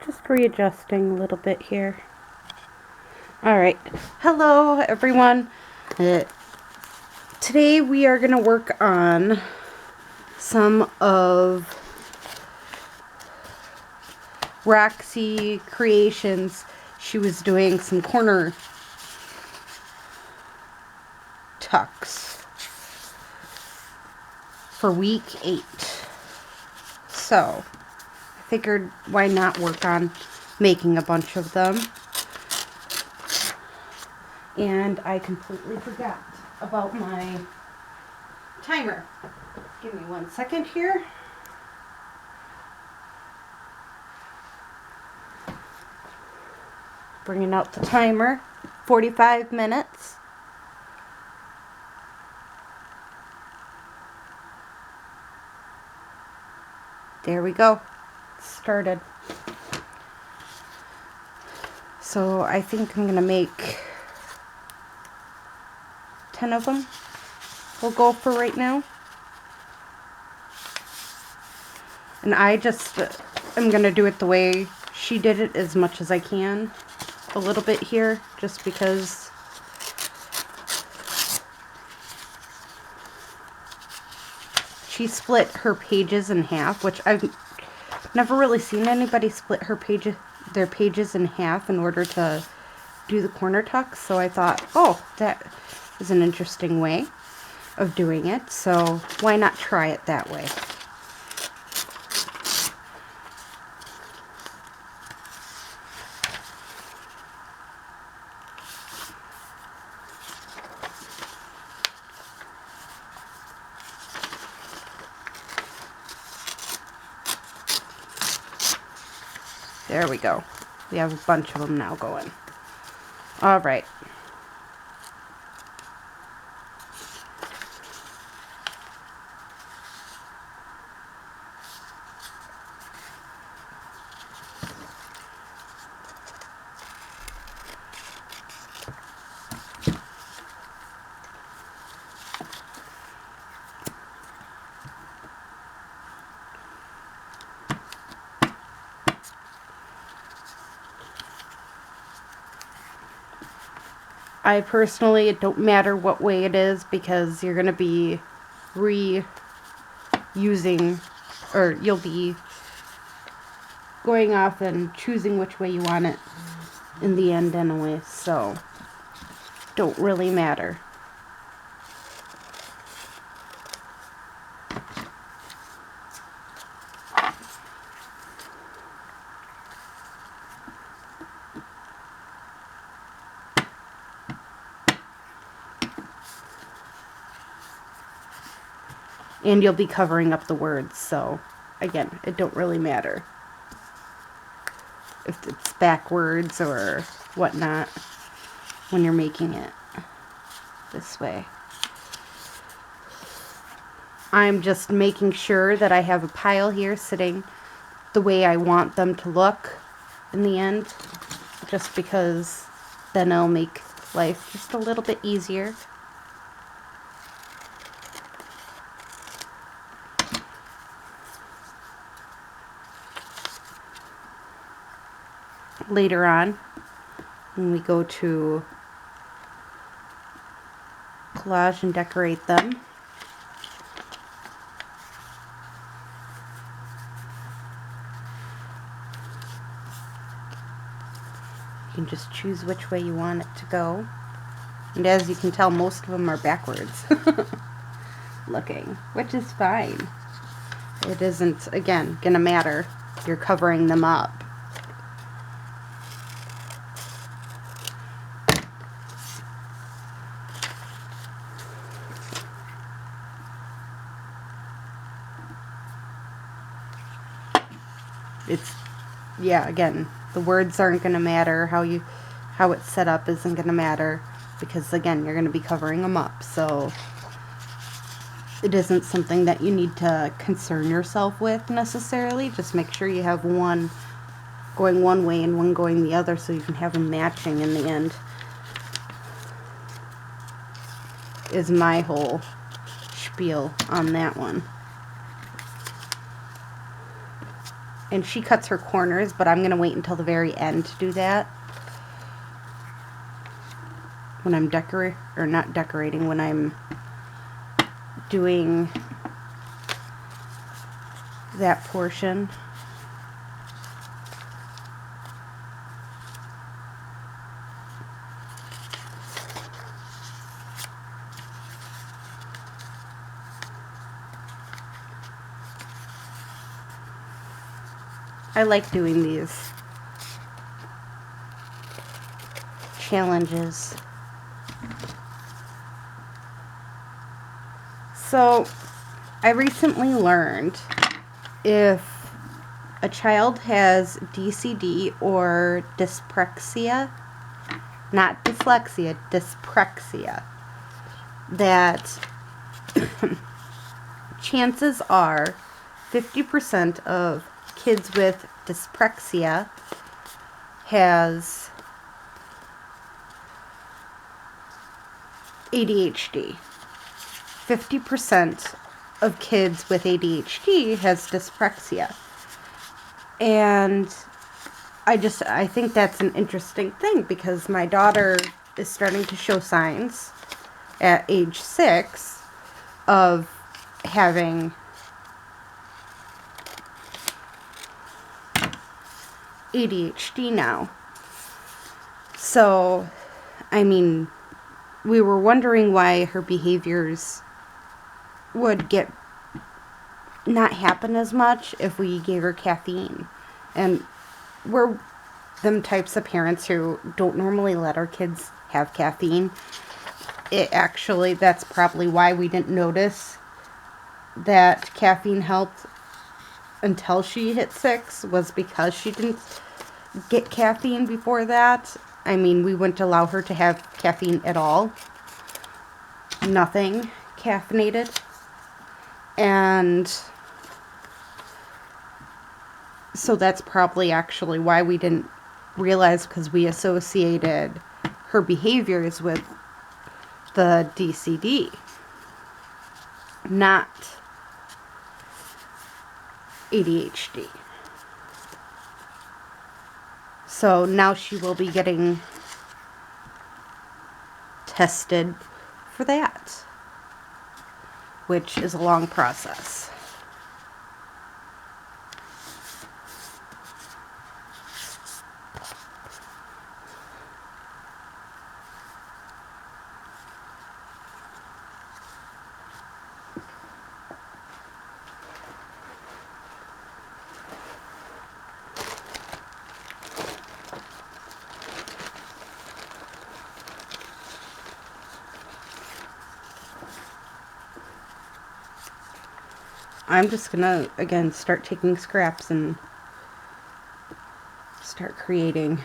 Just readjusting a little bit here. Alright, hello everyone. Today we are going to work on some of Roxy creations. She was doing some corner tucks for week 8. So I figured why not work on making a bunch of them. And I completely forgot about my timer. Give me 1 second here. Bringing out the timer. 45 minutes. There we go. Started. So I think I'm going to make 10 of them. We'll go for right now. And I just am going to do it the way she did it as much as I can. A little bit here, just because she split her pages in half, which I've never really seen anybody split their pages in half in order to do the corner tucks. So I thought, oh, that is an interesting way of doing it. So why not try it that way? There we go. We have a bunch of them now going. All right. I personally, it don't matter what way it is, because you're going to be reusing, or you'll be going off and choosing which way you want it in the end anyway, so don't really matter. And you'll be covering up the words, so again, it don't really matter if it's backwards or whatnot when you're making it this way. I'm just making sure that I have a pile here sitting the way I want them to look in the end, just because then it'll make life just a little bit easier. Later on, when we go to collage and decorate them, you can just choose which way you want it to go. And as you can tell, most of them are backwards looking, which is fine. It isn't, again, gonna matter. You're covering them up. It's, yeah, again, the words aren't going to matter. How it's set up isn't going to matter, because again, you're going to be covering them up. So it isn't something that you need to concern yourself with necessarily. Just make sure you have one going one way and one going the other, so you can have them matching in the end, is my whole spiel on that one. And she cuts her corners, but I'm going to wait until the very end to do that. When I'm not decorating, when I'm doing that portion. I like doing these challenges. So, I recently learned if a child has DCD or dyspraxia, not dyslexia, dyspraxia, that chances are 50% of kids with dyspraxia has ADHD. 50% of kids with ADHD has dyspraxia. And I think that's an interesting thing because my daughter is starting to show signs at age 6 of having ADHD now. So, I mean, we were wondering why her behaviors would not happen as much if we gave her caffeine. And we're them types of parents who don't normally let our kids have caffeine. That's probably why we didn't notice that caffeine helped until she hit 6, was because she didn't get caffeine before that. I mean, we wouldn't allow her to have caffeine at all. Nothing caffeinated. And so that's probably actually why we didn't realize, because we associated her behaviors with the DCD, not ADHD. So now she will be getting tested for that, which is a long process. I'm just gonna, again, start taking scraps and start creating.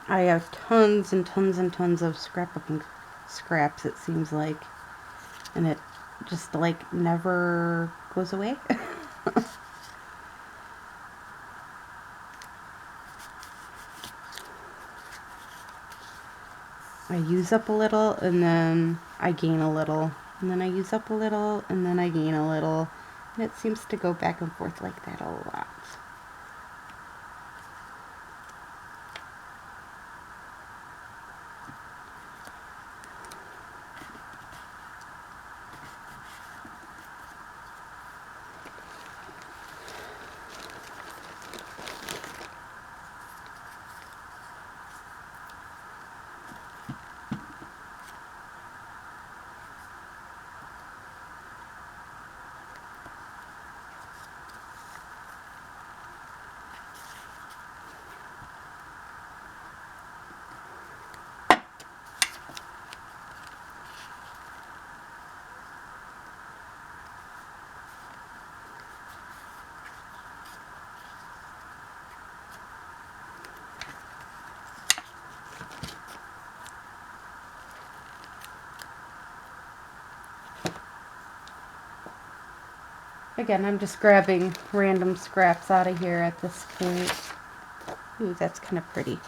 I have tons and tons and tons of scrapbooking scraps, it seems like. And it just, like, never goes away. I use up a little, and then I gain a little. And then I use up a little, and then I gain a little. And it seems to go back and forth like that a lot. Again, I'm just grabbing random scraps out of here at this point. Ooh, that's kind of pretty.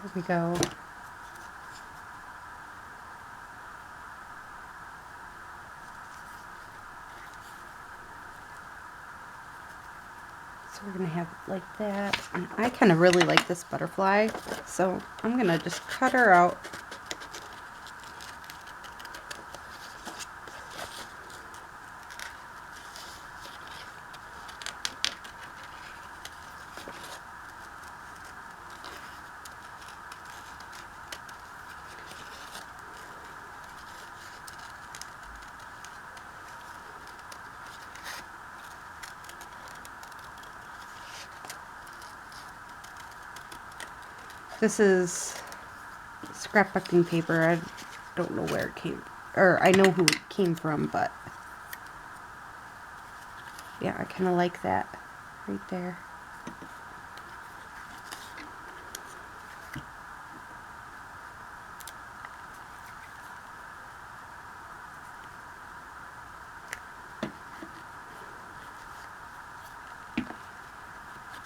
There we go. So we're going to have it like that. And I kind of really like this butterfly, so I'm going to just cut her out. This is scrapbooking paper. I don't know where it came, or I know who it came from, but yeah, I kind of like that right there.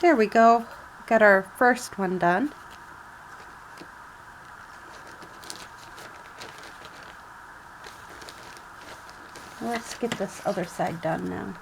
There we go. Got our first one done. Let's get this other side done now.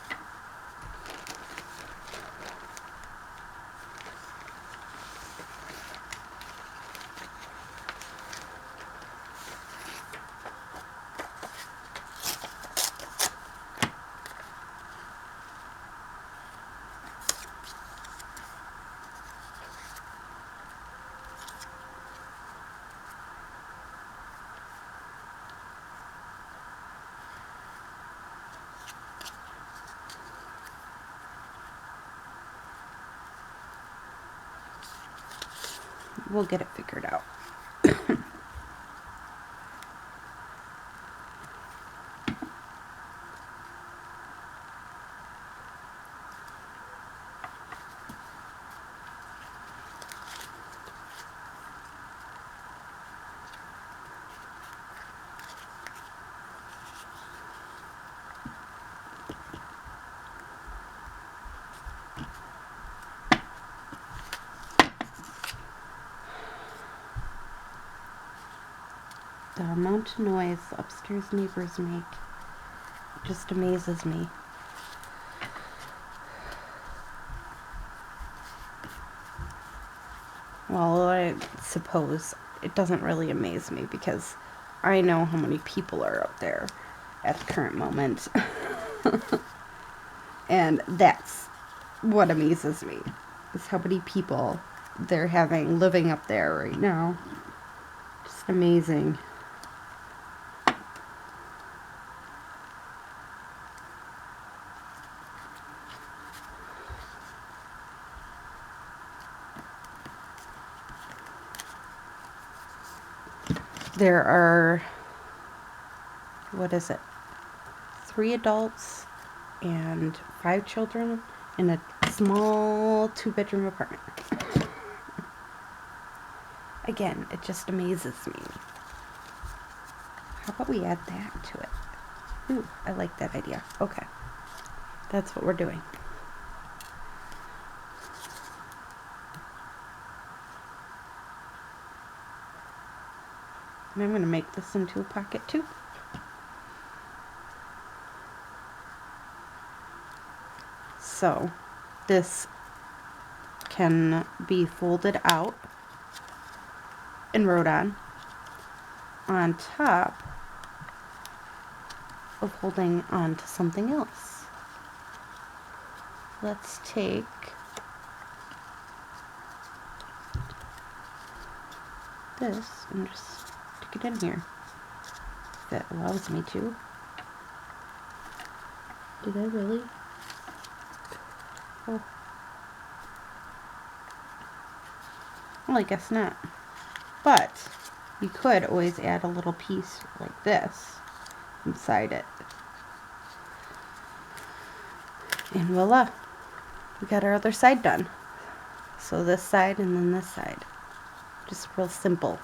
We'll get it figured out. The amount of noise upstairs neighbors make just amazes me. Well, I suppose it doesn't really amaze me because I know how many people are up there at the current moment. And that's what amazes me, is how many people they're having living up there right now. Just amazing. There are, what is it, 3 adults and 5 children in a small 2-bedroom apartment. Again, it just amazes me. How about we add that to it? Ooh, I like that idea. Okay, that's what we're doing. And I'm going to make this into a pocket too. So this can be folded out and wrote on top of holding on to something else. Let's take this and just stick it in here, if it allows me to. Did I really? Oh. Well, I guess not. But you could always add a little piece like this inside it. And voila, we got our other side done. So this side and then this side. Just real simple.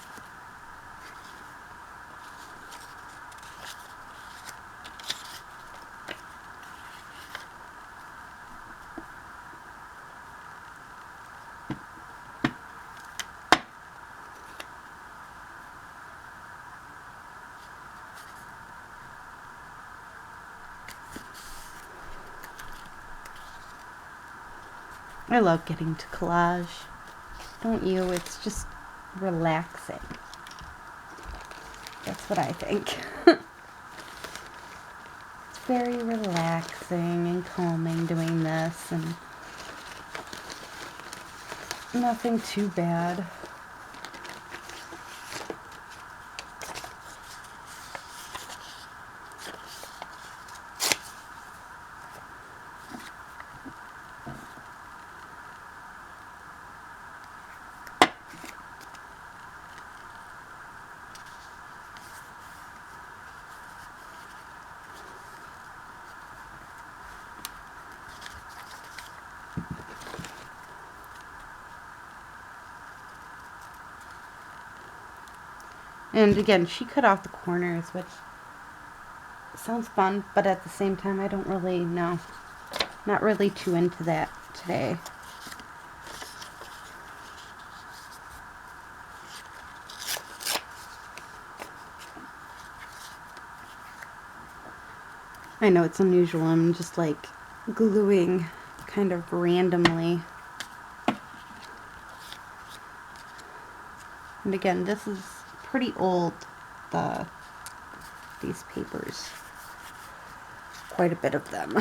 I love getting to collage. Don't you? It's just relaxing. That's what I think. It's very relaxing and calming doing this, and nothing too bad. And again, she cut off the corners, which sounds fun, but at the same time, I don't really know. Not really too into that today. I know it's unusual. I'm just like gluing kind of randomly. And again, this is pretty old, these papers. Quite a bit of them.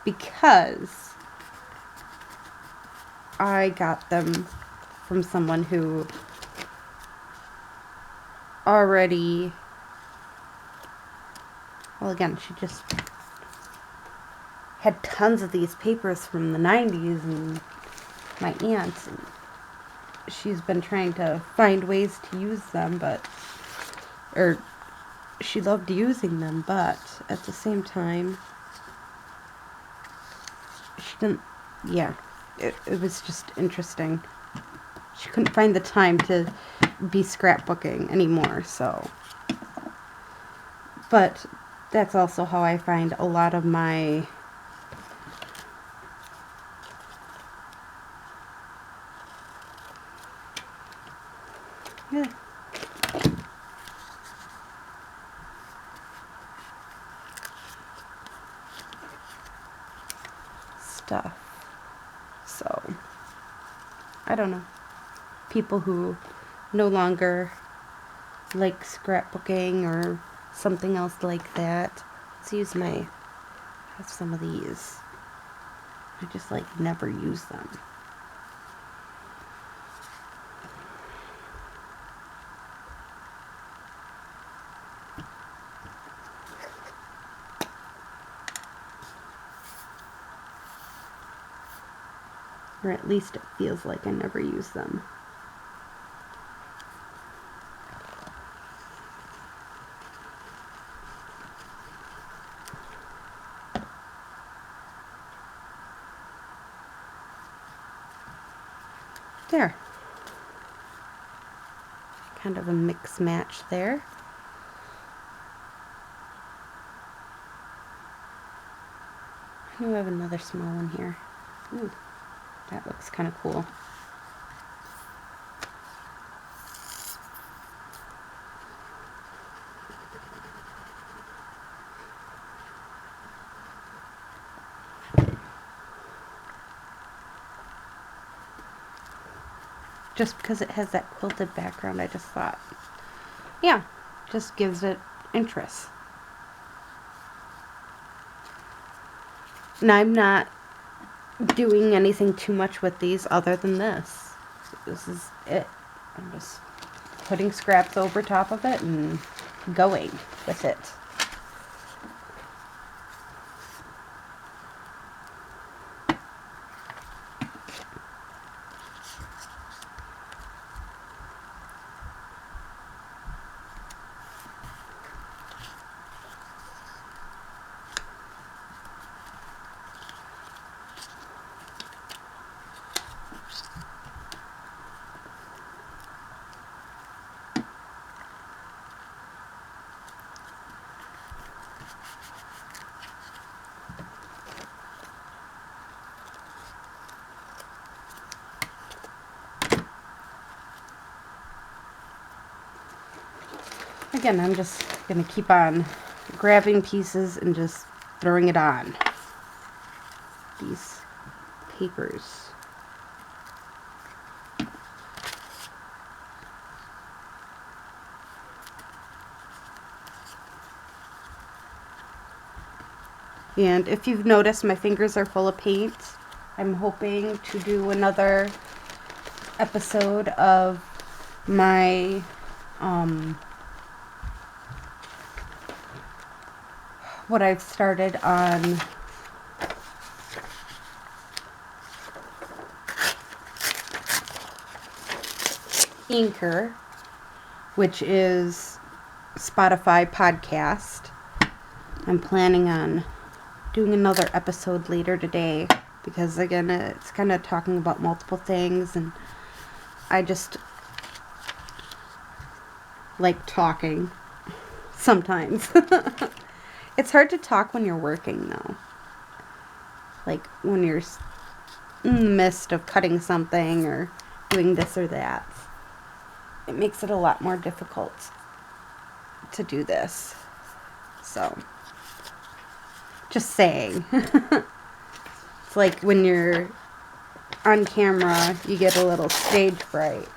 Because I got them from someone who already, well, again, she just had tons of these papers from the 90s, and my aunt, and she's been trying to find ways to use them, or she loved using them, but at the same time, she didn't, yeah, it was just interesting. She couldn't find the time to be scrapbooking anymore, so. But that's also how I find a lot of my stuff. So, I don't know. People who no longer like scrapbooking or something else like that. Let's use have some of these. I just like never use them. Or at least it feels like I never use them. There. Kind of a mix match there. I have another small one here. Ooh, that looks kind of cool. Just because it has that quilted background, I just thought, yeah, just gives it interest. And I'm not doing anything too much with these other than this. This is it. I'm just putting scraps over top of it and going with it. again, I'm just going to keep on grabbing pieces and just throwing it on these papers. And if you've noticed, my fingers are full of paint. I'm hoping to do another episode of my what I've started on Anchor, which is Spotify podcast. I'm planning on doing another episode later today because, again, it's kind of talking about multiple things, and I just like talking sometimes. It's hard to talk when you're working, though. Like when you're in the midst of cutting something or doing this or that. It makes it a lot more difficult to do this. So, just saying. It's like when you're on camera, you get a little stage fright.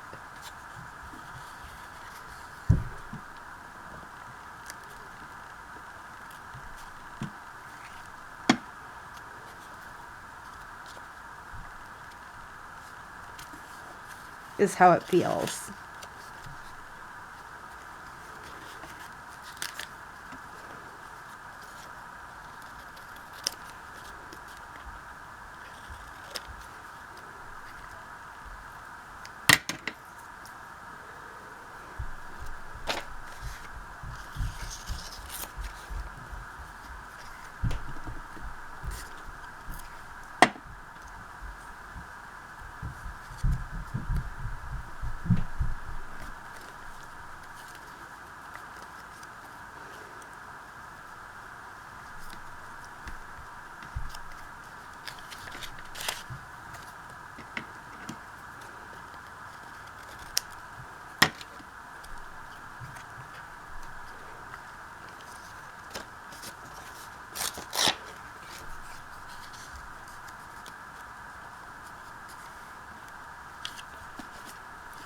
Is how it feels.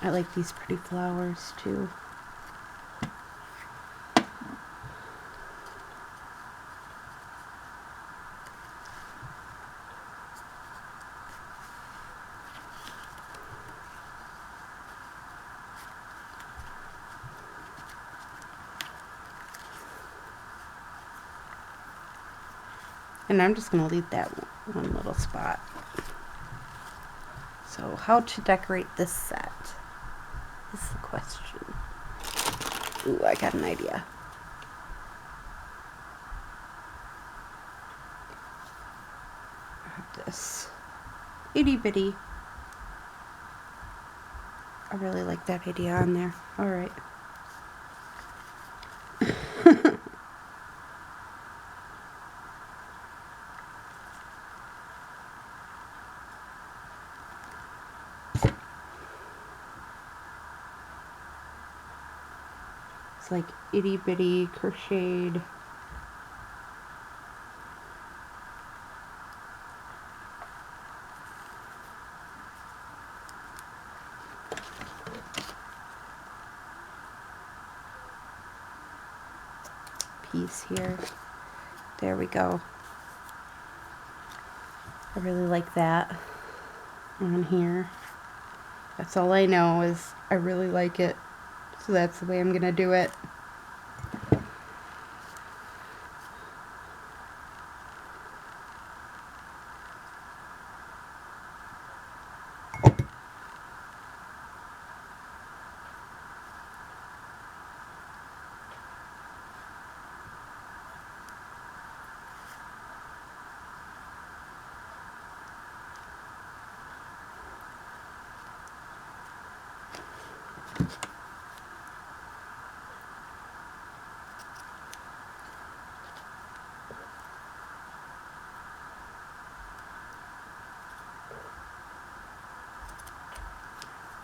I like these pretty flowers too. And I'm just going to leave that one little spot. So, how to decorate this set is the question. Ooh, I got an idea. I have this itty bitty. I really like that idea on there. Alright. It's like itty bitty crocheted. Piece here. There we go. I really like that on here. That's all I know is I really like it. So that's the way I'm going to do it.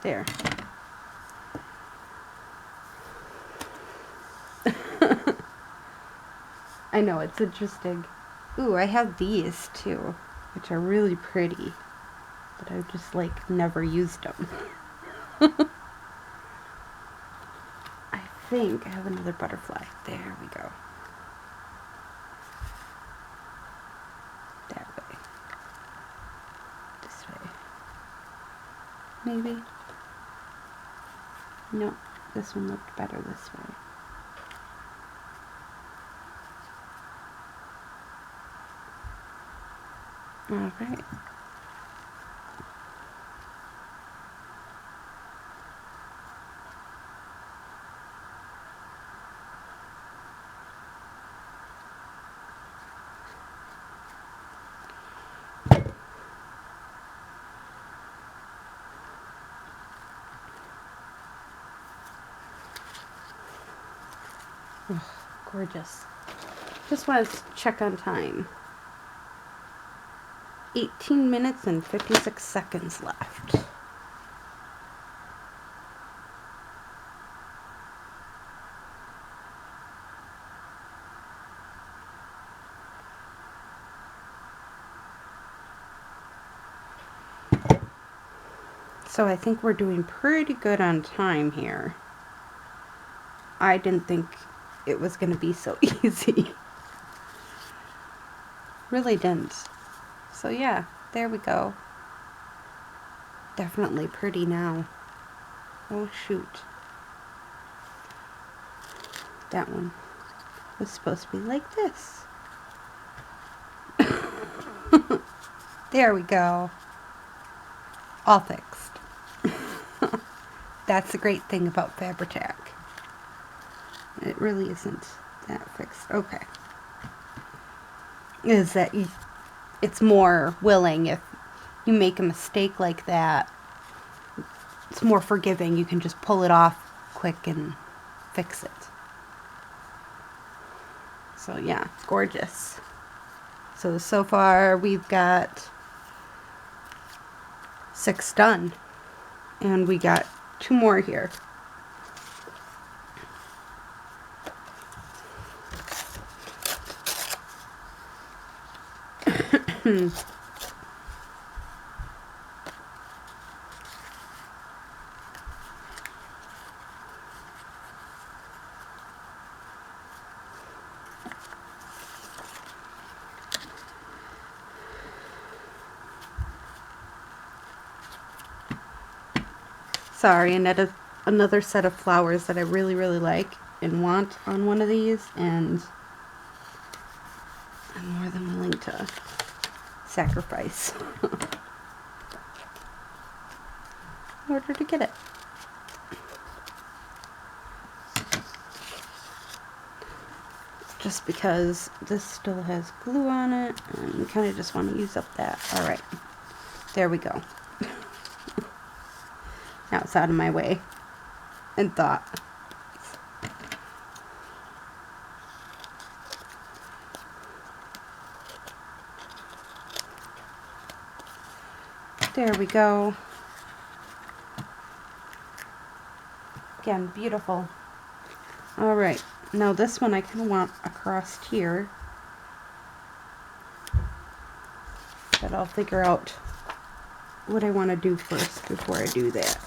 There. I know, it's interesting. Ooh, I have these too, which are really pretty, but I've just like never used them. I think I have another butterfly. There we go. That way. This way. Maybe. No, this one looked better this way. All right. Oh, gorgeous. Just wanted to check on time. 18 minutes and 56 seconds left. So I think we're doing pretty good on time here. I didn't think it was going to be so easy. Really didn't. So yeah, there we go. Definitely pretty now. Oh shoot. That one was supposed to be like this. There we go. All fixed. That's the great thing about Fabri-Tac. It really isn't that fixed. Okay. Is that it's more willing if you make a mistake like that. It's more forgiving. You can just pull it off quick and fix it. So yeah, gorgeous. So far we've got 6 done. And we got 2 more here. Sorry, another set of flowers that I really, really like and want on one of these, and I'm more than willing to sacrifice in order to get it. Just because this still has glue on it, and we kind of just want to use up that. Alright, there we go. Now it's out of my way and thought. There we go. Again, beautiful. Alright, now this one I kind of want across here, but I'll figure out what I want to do first before I do that.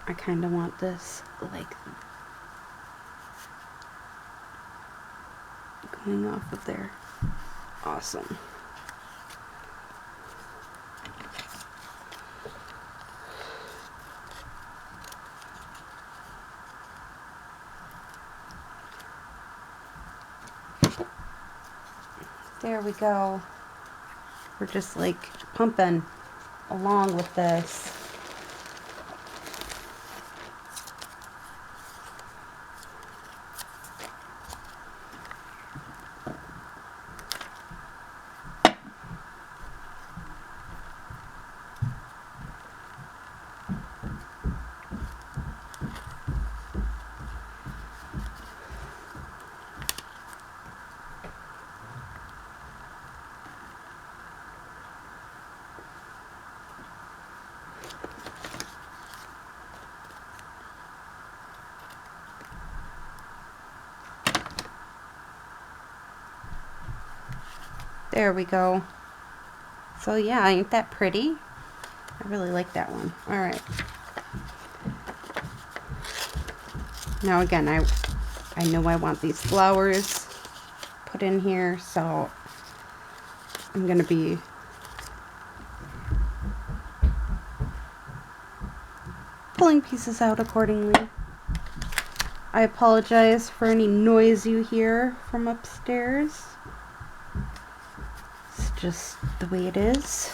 I kind of want this like going off of there. Awesome. There we go. We're just like pumping along with this. There we go. So yeah, ain't that pretty? I really like that one. All right. Now again, I know I want these flowers put in here, so I'm going to be pulling pieces out accordingly. I apologize for any noise you hear from upstairs. It's just the way it is.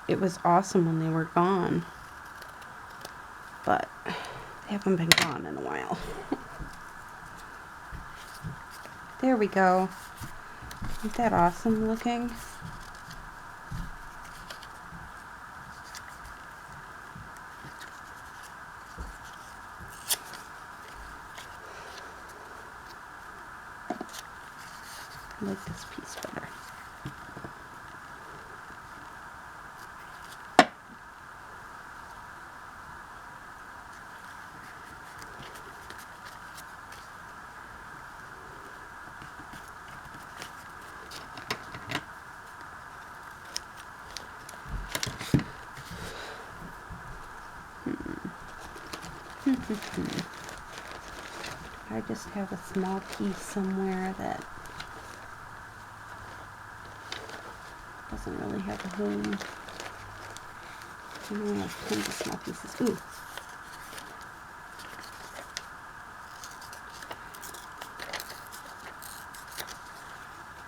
It was awesome when they were gone, but they haven't been gone in a while. There we go. Isn't that awesome looking? I like this piece better. I just have a small piece somewhere that doesn't really have a home. I know I have tons of small pieces. Ooh.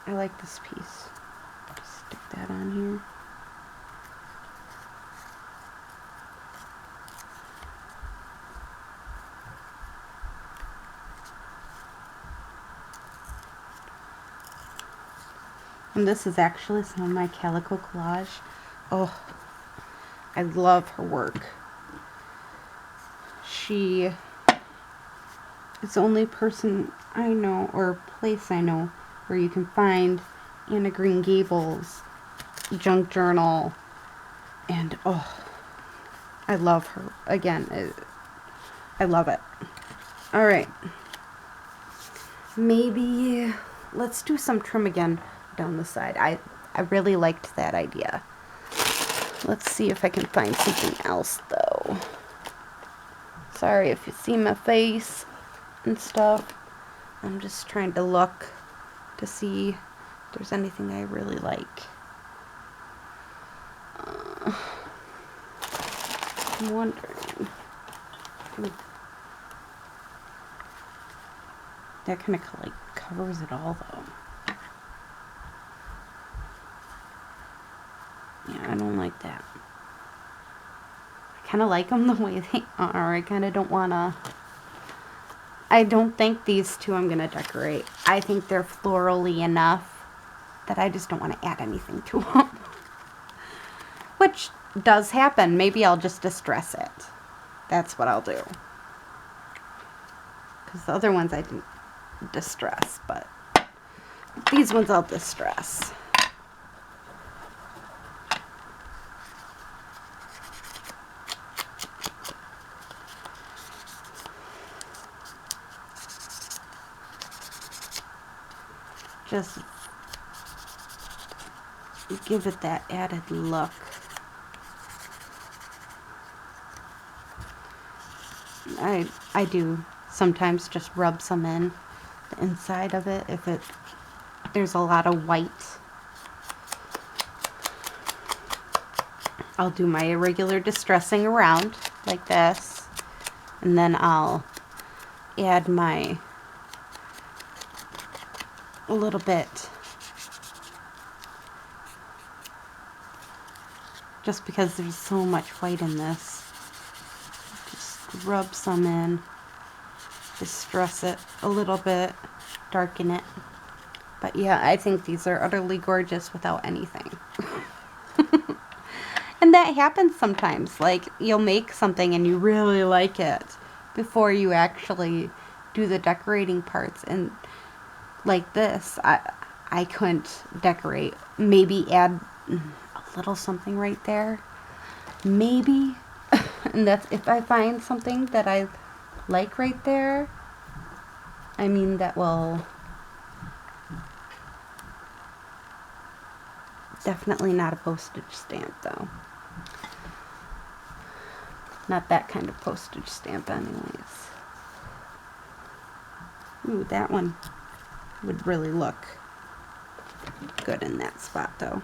I like this piece. Just stick that on here. And this is actually some of my calico collage. Oh, I love her work. She is the only person I know, or place I know, where you can find Anna Green Gables, junk journal, and oh, I love her. Again, I love it. All right. Maybe let's do some trim again down the side. I really liked that idea. Let's see if I can find something else though. Sorry if you see my face and stuff. I'm just trying to look to see if there's anything I really like. I'm wondering. That kind of like covers it all though. Yeah, I don't like that. I kind of like them the way they are. I kind of don't want to... I don't think these two I'm going to decorate. I think they're florally enough that I just don't want to add anything to them. Which does happen. Maybe I'll just distress it. That's what I'll do. Because the other ones I didn't distress, but these ones I'll distress. Just give it that added look. I do sometimes just rub some in the inside of it if there's a lot of white. I'll do my irregular distressing around like this, and then I'll add my a little bit, just because there's so much white in this. Just rub some in, distress it a little bit, darken it. But yeah, I think these are utterly gorgeous without anything. And that happens sometimes. Like, you'll make something and you really like it before you actually do the decorating parts. And like this, I couldn't decorate. Maybe add a little something right there. maybe, and that's if I find something that I like right there. I mean, that will definitely not a postage stamp though. Not that kind of postage stamp anyways. Ooh, that one would really look good in that spot though.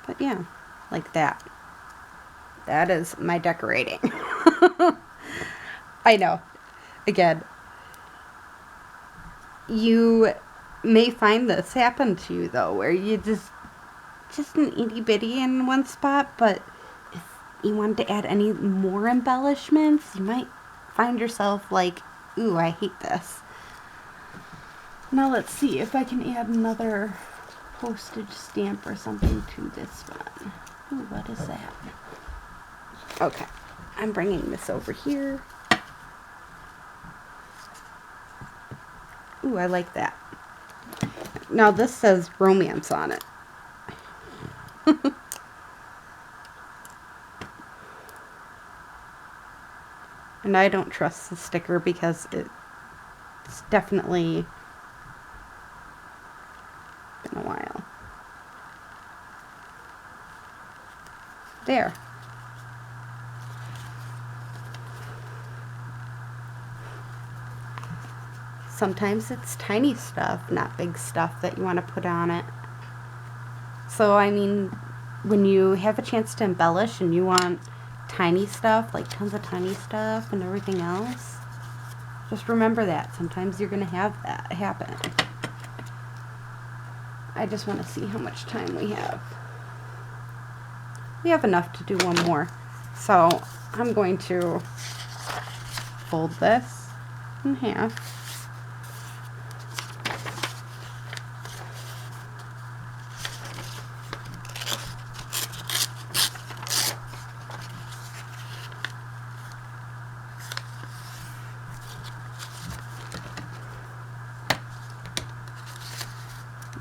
But yeah, like that. That is my decorating. I know. Again, you may find this happen to you though, where you just an itty bitty in one spot, but if you wanted to add any more embellishments, you might find yourself like, ooh, I hate this. Now let's see if I can add another postage stamp or something to this one. Ooh, what is that? Okay, I'm bringing this over here. Ooh, I like that. Now this says romance on it. And I don't trust the sticker because it's definitely been a while. There. Sometimes it's tiny stuff, not big stuff, that you want to put on it. So, I mean, when you have a chance to embellish and you want tiny stuff, like tons of tiny stuff and everything else, just remember that. Sometimes you're going to have that happen. I just want to see how much time we have. We have enough to do one more. So, I'm going to fold this in half.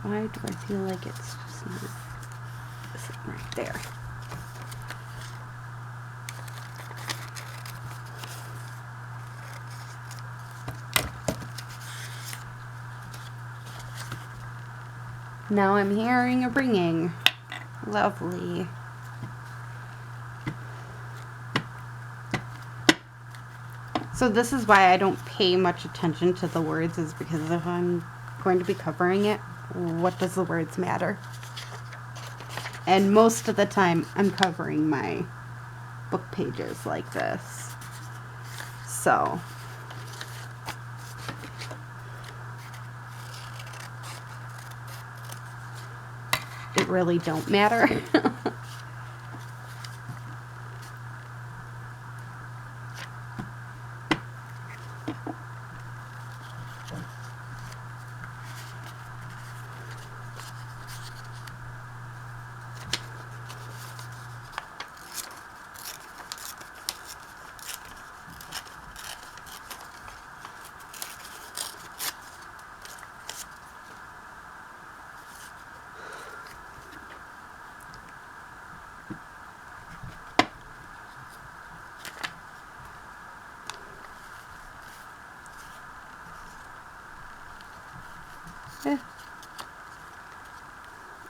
Why do I feel like it's just not sitting right there? Now I'm hearing a ringing. Lovely. So this is why I don't pay much attention to the words, is because if I'm going to be covering it, what does the words matter? And most of the time I'm covering my book pages like this. So it really don't matter.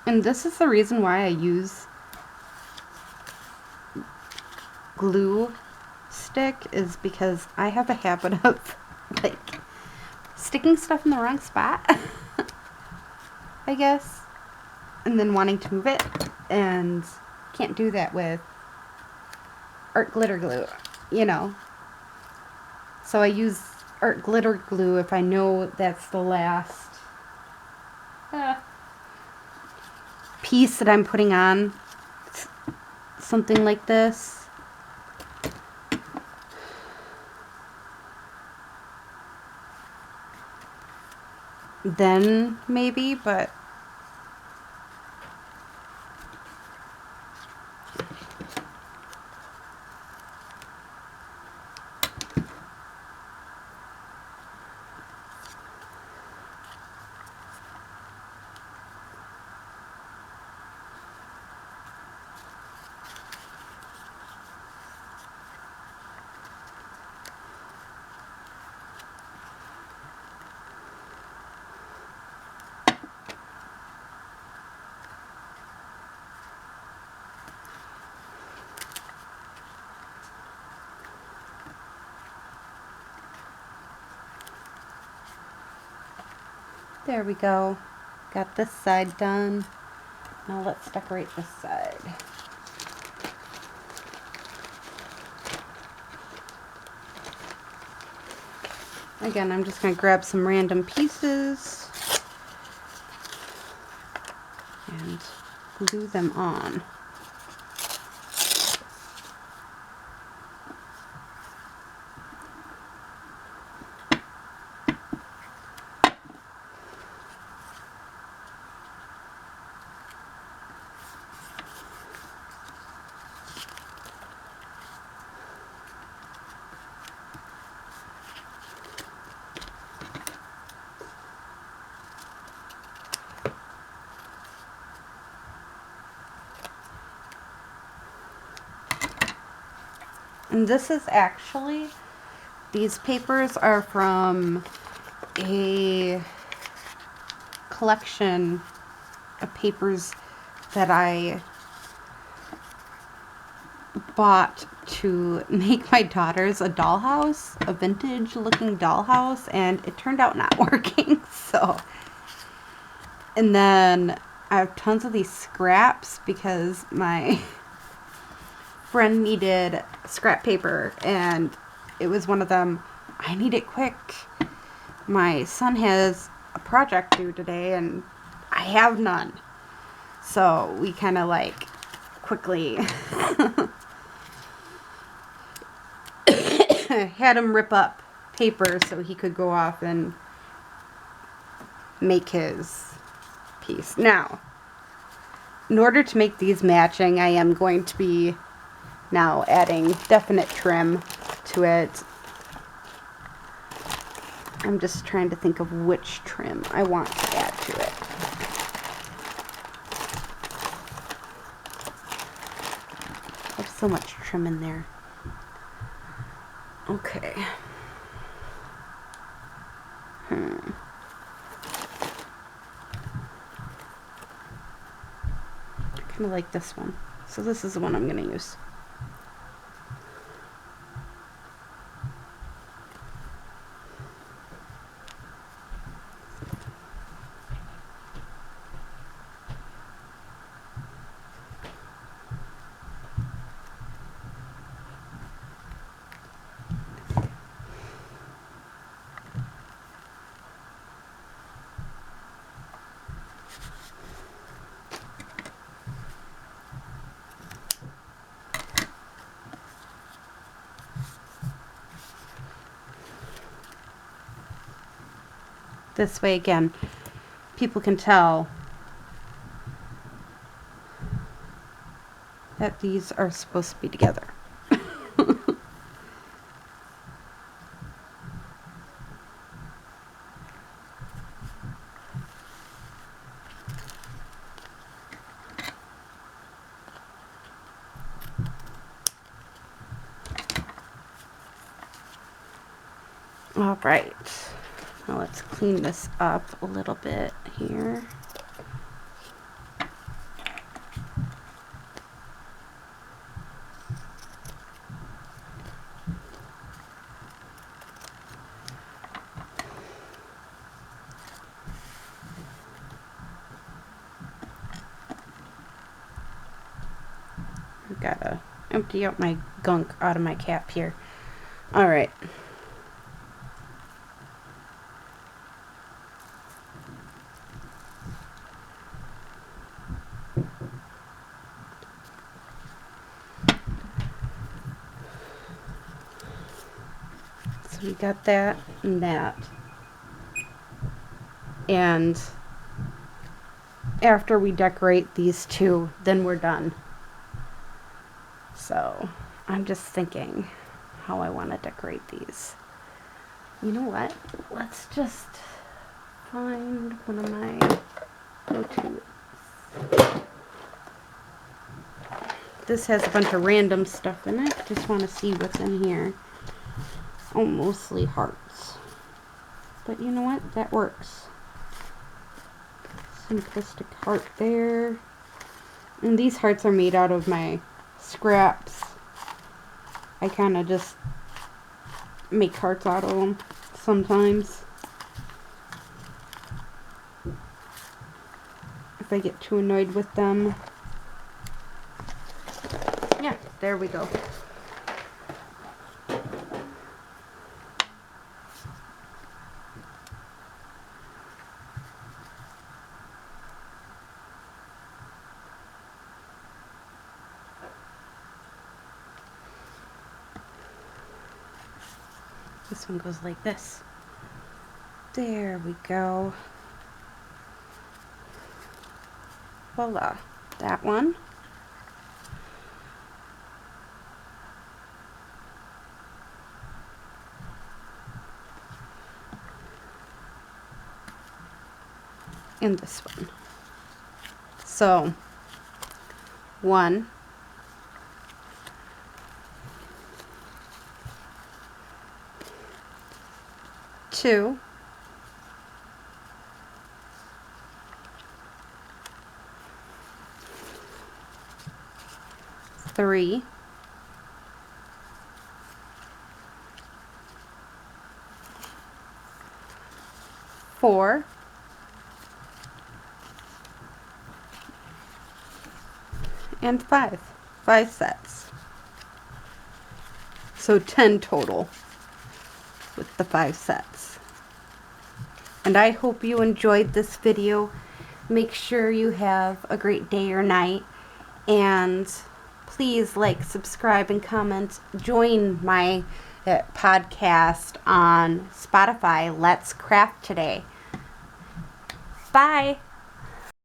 And this is the reason why I use glue stick, is because I have a habit of like sticking stuff in the wrong spot, I guess, and then wanting to move it, and can't do that with art glitter glue, you know. So I use art glitter glue if I know that's the last piece that I'm putting on something like this. Then maybe, but There we go. Got this side done. Now let's decorate this side. Again, I'm just going to grab some random pieces and glue them on. And this is actually, these papers are from a collection of papers that I bought to make my daughter's a dollhouse, a vintage looking dollhouse, and it turned out not working. So, and then I have tons of these scraps because my friend needed scrap paper and it was one of them. I need it quick. My son has a project due today and I have none. So we kind of like quickly had him rip up paper so he could go off and make his piece. Now, in order to make these matching, I am going to be now adding definite trim to it. I'm just trying to think of which trim I want to add to it. There's so much trim in there. Okay. I kind of like this one. So this is the one I'm going to use. This way, again, people can tell that these are supposed to be together. All right. Now let's clean this up a little bit here. I've got to empty out my gunk out of my cap here. All right. So we got that and that. And after we decorate these two, then we're done. So I'm just thinking how I want to decorate these. You know what? Let's just find one of my go-tos. This has a bunch of random stuff in it. Just want to see what's in here. Oh, mostly hearts. But you know what? That works. Simplistic heart there. And these hearts are made out of my scraps. I kind of just make hearts out of them sometimes. if I get too annoyed with them. Yeah, there we go. This one goes like this. There we go. Voila. That one. And this one. So, 1, 2, 3, 4, and 5. 5 sets. So 10 total with the 5 sets. And I hope you enjoyed this video. Make sure you have a great day or night. And please like, subscribe, and comment. Join my podcast on Spotify, Let's Craft Today. Bye.